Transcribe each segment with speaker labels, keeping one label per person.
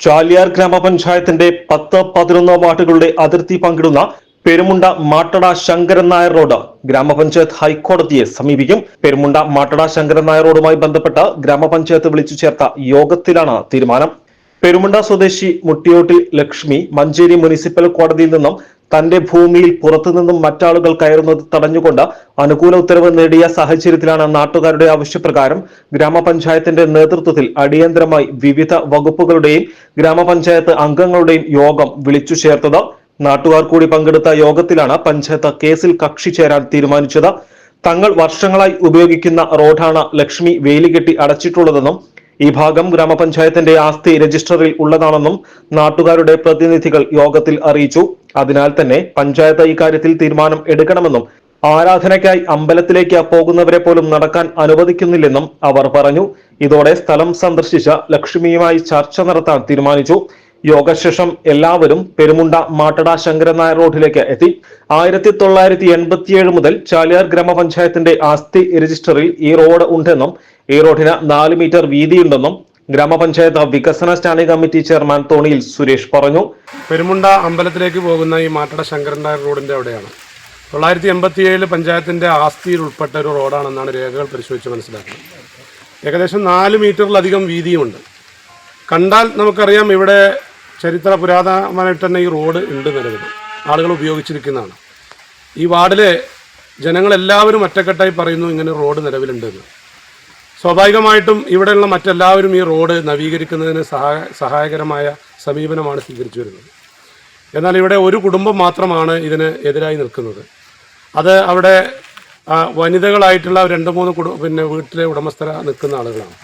Speaker 1: ചാലിയാർ ഗ്രാമപഞ്ചായത്തിന്റെ 10-11 വാർഡുകളുടെ അതിർത്തി പങ്കിടുന്ന പെരുമുണ്ട മാട്ടട ശങ്കരൻ നായർ റോഡ് ഗ്രാമപഞ്ചായത്ത് ഹൈക്കോടതിയെ സമീപിക്കും. പെരുമുണ്ട മാട്ടട ശങ്കരൻ നായർ റോഡുമായി ബന്ധപ്പെട്ട് ഗ്രാമപഞ്ചായത്ത് വിളിച്ചു ചേർത്ത യോഗത്തിലാണ് തീരുമാനം. പെരുമുണ്ട സ്വദേശി മുട്ടിയോട്ടിൽ ലക്ഷ്മി മഞ്ചേരി മുനിസിപ്പൽ കോടതിയിൽ നിന്നും തന്റെ ഭൂമിയിൽ പുറത്തുനിന്നും മറ്റാളുകൾ കയറുന്നത് തടഞ്ഞുകൊണ്ട് അനുകൂല ഉത്തരവ് നേടിയ സാഹചര്യത്തിലാണ് നാട്ടുകാരുടെ ആവശ്യപ്രകാരം ഗ്രാമപഞ്ചായത്തിന്റെ നേതൃത്വത്തിൽ അടിയന്തരമായി വിവിധ വകുപ്പുകളുടെയും ഗ്രാമപഞ്ചായത്ത് അംഗങ്ങളുടെയും യോഗം വിളിച്ചു ചേർത്തത്. നാട്ടുകാർ കൂടി പങ്കെടുത്ത യോഗത്തിലാണ് പഞ്ചായത്ത് കേസിൽ കക്ഷി ചേരാൻ തീരുമാനിച്ചത്. തങ്ങൾ വർഷങ്ങളായി ഉപയോഗിക്കുന്ന റോഡാണ് ലക്ഷ്മി വേലികെട്ടി അടച്ചിട്ടുള്ളതെന്നും ഈ ഭാഗം ഗ്രാമപഞ്ചായത്തിന്റെ ആസ്തി രജിസ്റ്ററിൽ ഉള്ളതാണെന്നും നാട്ടുകാരുടെ പ്രതിനിധികൾ യോഗത്തിൽ അറിയിച്ചു. അതിനാൽ തന്നെ പഞ്ചായത്ത് ഇക്കാര്യത്തിൽ തീരുമാനം എടുക്കണമെന്നും ആരാധനയ്ക്കായി അമ്പലത്തിലേക്ക് പോകുന്നവരെ പോലും നടക്കാൻ അനുവദിക്കുന്നില്ലെന്നും അവർ പറഞ്ഞു. ഇതോടെ സ്ഥലം സന്ദർശിച്ച ലക്ഷ്മിയുമായി ചർച്ച നടത്താൻ തീരുമാനിച്ചു. യോഗശേഷം എല്ലാവരും പെരുമുണ്ട മാട്ടട ശങ്കരൻ നായർ റോഡിലേക്ക് എത്തി. 1987 മുതൽ ചാലിയാർ ഗ്രാമപഞ്ചായത്തിന്റെ ആസ്തി രജിസ്റ്ററിൽ ഈ റോഡ് ഉണ്ടെന്നും ഈ റോഡിന് 4 മീറ്റർ വീതിയുണ്ടെന്നും ഗ്രാമപഞ്ചായത്ത് വികസന standing committee chairman Thoniyil Suresh പറഞ്ഞു.
Speaker 2: പെരുമുണ്ട അമ്പലത്തിലേക്ക് പോകുന്ന ഈ മാട്ടട ശങ്കരൻ നായർ റോഡിന്റെ അവിടെയാണ് 1987 പഞ്ചായത്തിന്റെ ആസ്തിയിൽ ഉൾപ്പെട്ട ഒരു റോഡാണെന്നാണ് രേഖകൾ പരിശോധിച്ച് മനസ്സിലാക്കുന്നത്. ഏകദേശം 4 മീറ്ററിലധികം വീതിയുമുണ്ട്. കണ്ടാൽ നമുക്കറിയാം ഇവിടെ ചരിത്ര പുരാതനമായിട്ട് തന്നെ ഈ റോഡ് ഉണ്ട്, നിലവിൽ ആളുകൾ ഉപയോഗിച്ചിരിക്കുന്നതാണ്. ഈ വാർഡിലെ ജനങ്ങളെല്ലാവരും ഒറ്റക്കെട്ടായി പറയുന്നു ഇങ്ങനെ റോഡ് നിലവിലുണ്ടെന്ന്. സ്വാഭാവികമായിട്ടും ഇവിടെയുള്ള മറ്റെല്ലാവരും ഈ റോഡ് നവീകരിക്കുന്നതിന് സഹായകരമായ സമീപനമാണ് സ്വീകരിച്ചു വരുന്നത്. എന്നാൽ ഇവിടെ ഒരു കുടുംബം മാത്രമാണ് ഇതിന് എതിരായി നിൽക്കുന്നത്. അത് അവിടെ വനിതകളായിട്ടുള്ള 2-3 വീട്ടിലെ ഉടമസ്ഥര നിൽക്കുന്ന ആളുകളാണ്.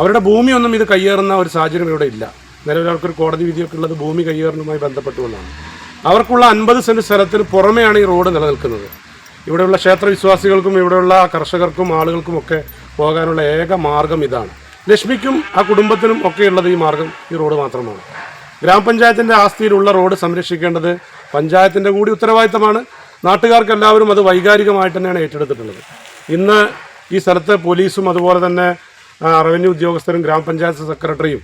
Speaker 2: അവരുടെ ഭൂമിയൊന്നും ഇത് കയ്യേറുന്ന ഒരു സാഹചര്യം ഇവിടെ ഇല്ല. നിലവിൽ അവർക്കൊരു കോടതി വിധിയൊക്കെ ഉള്ളത് ഭൂമി കയ്യേറുന്നതുമായി ബന്ധപ്പെട്ടുകൊണ്ടാണ്. അവർക്കുള്ള 50 സെന്റ് സ്ഥലത്തിന് പുറമെയാണ് ഈ റോഡ് നിലനിൽക്കുന്നത്. ഇവിടെയുള്ള ക്ഷേത്രവിശ്വാസികൾക്കും ഇവിടെയുള്ള കർഷകർക്കും ആളുകൾക്കുമൊക്കെ പോകാനുള്ള ഏക മാർഗം ഇതാണ്. ലക്ഷ്മിക്കും ആ കുടുംബത്തിനും ഒക്കെയുള്ളത് ഈ മാർഗം ഈ റോഡ് മാത്രമാണ്. ഗ്രാമപഞ്ചായത്തിൻ്റെ ആസ്തിയിലുള്ള റോഡ് സംരക്ഷിക്കേണ്ടത് പഞ്ചായത്തിൻ്റെ കൂടി ഉത്തരവാദിത്തമാണ്. നാട്ടുകാർക്ക് എല്ലാവരും അത് വൈകാരികമായിട്ട് തന്നെയാണ് ഏറ്റെടുത്തിട്ടുള്ളത്. ഇന്ന് ഈ സ്ഥലത്ത് പോലീസും അതുപോലെ തന്നെ റവന്യൂ ഉദ്യോഗസ്ഥരും ഗ്രാമപഞ്ചായത്ത് സെക്രട്ടറിയും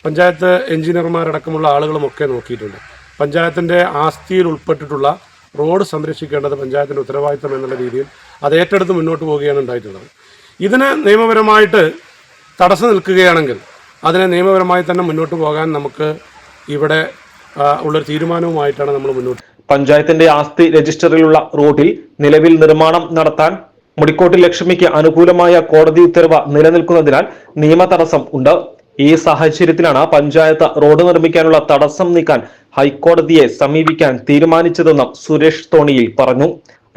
Speaker 2: പഞ്ചായത്ത് എഞ്ചിനീയർമാരടക്കമുള്ള ആളുകളുമൊക്കെ നോക്കിയിട്ടുണ്ട്. പഞ്ചായത്തിൻ്റെ ആസ്തിയിൽ ഉൾപ്പെട്ടിട്ടുള്ള റോഡ് സംരക്ഷിക്കേണ്ടത് പഞ്ചായത്തിൻ്റെ ഉത്തരവാദിത്തം എന്നുള്ള രീതിയിൽ അത് ഏറ്റെടുത്ത് മുന്നോട്ട് പോവുകയാണ് ഉണ്ടായിട്ടുള്ളത്. ഇതിന് നിയമപരമായിട്ട് തടസ്സം നിൽക്കുകയാണെങ്കിൽ അതിനെ നിയമപരമായി തന്നെ മുന്നോട്ട് പോകാൻ നമുക്ക് ഇവിടെ ഉള്ളൊരു തീരുമാനവുമായിട്ടാണ് നമ്മൾ മുന്നോട്ട്.
Speaker 1: പഞ്ചായത്തിന്റെ ആസ്തി രജിസ്റ്ററിലുള്ള റോഡിൽ നിലവിൽ നിർമ്മാണം നടത്താൻ മുടിക്കോട്ടിൽ ലക്ഷ്മിക്ക് അനുകൂലമായ കോടതി ഉത്തരവ് നിലനിൽക്കുന്നതിനാൽ നിയമ തടസ്സം ഉണ്ട്. ഈ സാഹചര്യത്തിലാണ് പഞ്ചായത്ത് റോഡ് നിർമ്മിക്കാനുള്ള തടസ്സം നീക്കാൻ ഹൈക്കോടതിയെ സമീപിക്കാൻ തീരുമാനിച്ചതെന്നും സുരേഷ് തോണിയിൽ പറഞ്ഞു.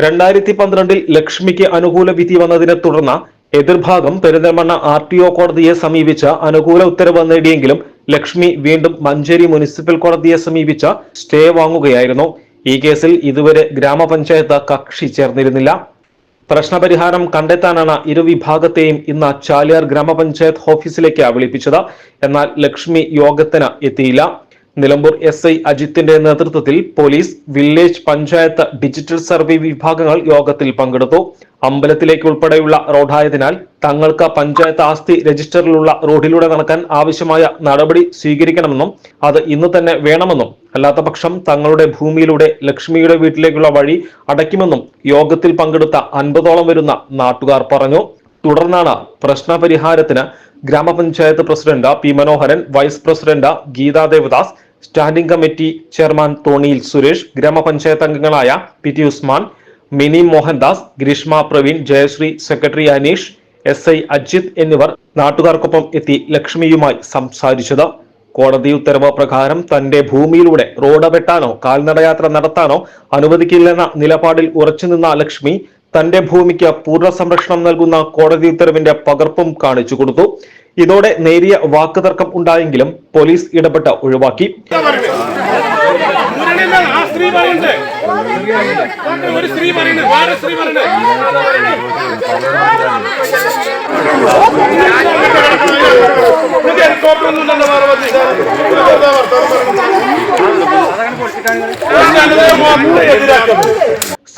Speaker 1: 2012 ലക്ഷ്മിക്ക് അനുകൂല വിധി വന്നതിനെ തുടർന്ന് എതിർഭാഗം പെരിന്തൽമണ്ണ RTO കോടതിയെ സമീപിച്ച് അനുകൂല ഉത്തരവ് നേടിയെങ്കിലും ലക്ഷ്മി വീണ്ടും മഞ്ചേരി മുനിസിപ്പൽ കോടതിയെ സമീപിച്ച് സ്റ്റേ വാങ്ങുകയായിരുന്നു. ഈ കേസിൽ ഇതുവരെ ഗ്രാമപഞ്ചായത്ത് കക്ഷി ചേർന്നിരുന്നില്ല. പ്രശ്നപരിഹാരം കണ്ടെത്താനാണ് ഇരുവിഭാഗത്തെയും ഇന്ന് ചാലിയാർ ഗ്രാമപഞ്ചായത്ത് ഓഫീസിലേക്ക് വിളിപ്പിച്ചത്. എന്നാൽ ലക്ഷ്മി യോഗത്തിന് എത്തിയില്ല. നിലമ്പൂർ SI അജിത്തിന്റെ നേതൃത്വത്തിൽ police, village, panchayat, digital survey വിഭാഗങ്ങൾ യോഗത്തിൽ പങ്കെടുത്തു. അമ്പലത്തിലേക്ക് ഉൾപ്പെടെയുള്ള റോഡായതിനാൽ തങ്ങൾക്ക് പഞ്ചായത്ത് ആസ്തി രജിസ്റ്ററിലുള്ള റോഡിലൂടെ നടക്കാൻ ആവശ്യമായ നടപടി സ്വീകരിക്കണമെന്നും അത് ഇന്ന് തന്നെ വേണമെന്നും അല്ലാത്ത പക്ഷം തങ്ങളുടെ ഭൂമിയിലൂടെ ലക്ഷ്മിയുടെ വീട്ടിലേക്കുള്ള വഴി അടയ്ക്കുമെന്നും യോഗത്തിൽ പങ്കെടുത്ത 50ഓളം വരുന്ന നാട്ടുകാർ പറഞ്ഞു. തുടർന്നാണ് പ്രശ്നപരിഹാരത്തിന് ഗ്രാമപഞ്ചായത്ത് president P. Manoharan, vice president Geetha Devadas, standing committee chairman Thoniyil Suresh, ഗ്രാമപഞ്ചായത്ത് അംഗങ്ങളായ PT Usman, Mini Mohandas, Greeshma Praveen, Jayashree, secretary Aneesh, SI Ajith എന്നിവർ നാട്ടുകാർക്കൊപ്പം എത്തി ലക്ഷ്മിയുമായി സംസാരിച്ചത്. കോടതി ഉത്തരവ് പ്രകാരം തന്റെ ഭൂമിയിലൂടെ റോഡ് വെട്ടാനോ കാൽനടയാത്ര നടത്താനോ അനുവദിക്കില്ലെന്ന നിലപാടിൽ ഉറച്ചുനിന്ന ലക്ഷ്മി തന്റെ ഭൂമിക്ക് പൂർണ്ണ സംരക്ഷണം നൽകുന്ന കോടതി ഉത്തരവിന്റെ പകർപ്പും കാണിച്ചു കൊടുത്തു. ഇതോടെ നേരിയ വാക്കുതർക്കം ഉണ്ടായെങ്കിലും പോലീസ് ഇടപെട്ട് ഒഴിവാക്കി.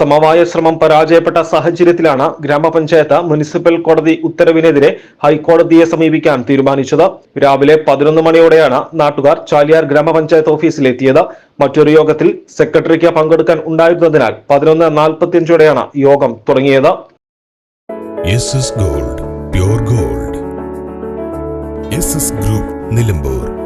Speaker 1: സമവായ ശ്രമം പരാജയപ്പെട്ട സാഹചര്യത്തിലാണ് ഗ്രാമപഞ്ചായത്ത് മുനിസിപ്പൽ കോടതി ഉത്തരവിനെതിരെ ഹൈക്കോടതിയെ സമീപിക്കാൻ തീരുമാനിച്ചത്. രാവിലെ 11 മണിയോടെയാണ് നാട്ടുകാർ ചാലിയാർ ഗ്രാമപഞ്ചായത്ത് ഓഫീസിലെത്തിയത്. മറ്റൊരു യോഗത്തിൽ സെക്രട്ടറിക്ക് പങ്കെടുക്കാൻ ഉണ്ടായിരുന്നതിനാൽ 11:45ഓടെയാണ് യോഗം തുടങ്ങിയത്.
Speaker 3: SS Gold, Pure Gold. SS Group, Nilambur.